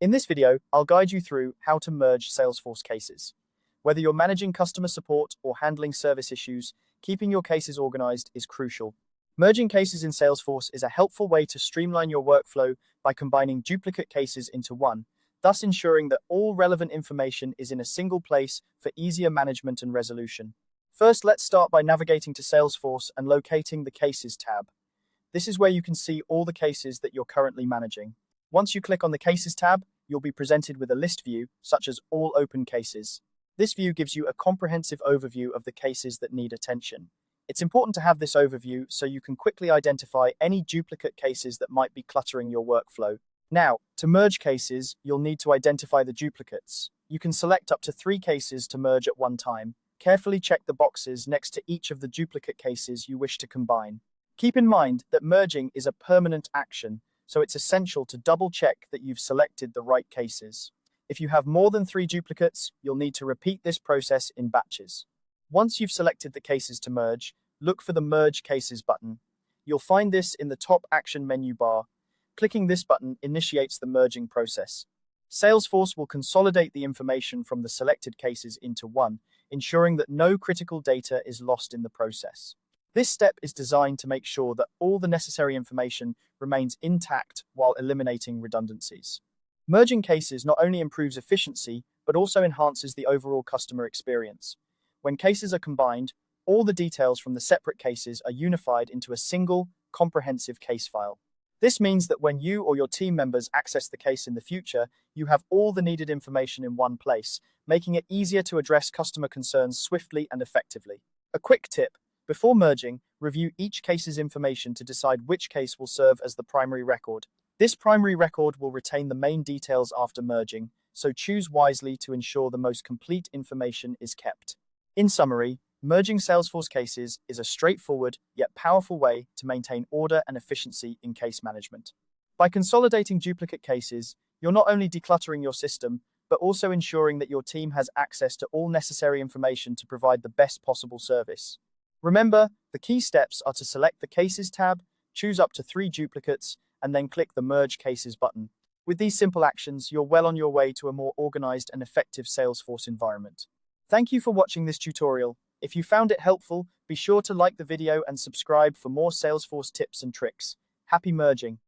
In this video, I'll guide you through how to merge Salesforce cases. Whether you're managing customer support or handling service issues, keeping your cases organized is crucial. Merging cases in Salesforce is a helpful way to streamline your workflow by combining duplicate cases into one, thus ensuring that all relevant information is in a single place for easier management and resolution. First, let's start by navigating to Salesforce and locating the Cases tab. This is where you can see all the cases that you're currently managing. Once you click on the Cases tab, you'll be presented with a list view, such as All Open Cases. This view gives you a comprehensive overview of the cases that need attention. It's important to have this overview so you can quickly identify any duplicate cases that might be cluttering your workflow. Now, to merge cases, you'll need to identify the duplicates. You can select up to 3 cases to merge at one time. Carefully check the boxes next to each of the duplicate cases you wish to combine. Keep in mind that merging is a permanent action, so it's essential to double-check that you've selected the right cases. If you have more than 3 duplicates, you'll need to repeat this process in batches. Once you've selected the cases to merge, look for the Merge Cases button. You'll find this in the top action menu bar. Clicking this button initiates the merging process. Salesforce will consolidate the information from the selected cases into one, ensuring that no critical data is lost in the process. This step is designed to make sure that all the necessary information remains intact while eliminating redundancies. Merging cases not only improves efficiency, but also enhances the overall customer experience. When cases are combined, all the details from the separate cases are unified into a single, comprehensive case file. This means that when you or your team members access the case in the future, you have all the needed information in one place, making it easier to address customer concerns swiftly and effectively. A quick tip: before merging, review each case's information to decide which case will serve as the primary record. This primary record will retain the main details after merging, so choose wisely to ensure the most complete information is kept. In summary, merging Salesforce cases is a straightforward yet powerful way to maintain order and efficiency in case management. By consolidating duplicate cases, you're not only decluttering your system, but also ensuring that your team has access to all necessary information to provide the best possible service. Remember, the key steps are to select the Cases tab, choose up to 3 duplicates, and then click the Merge Cases button. With these simple actions, you're well on your way to a more organized and effective Salesforce environment. Thank you for watching this tutorial. If you found it helpful, be sure to like the video and subscribe for more Salesforce tips and tricks. Happy merging!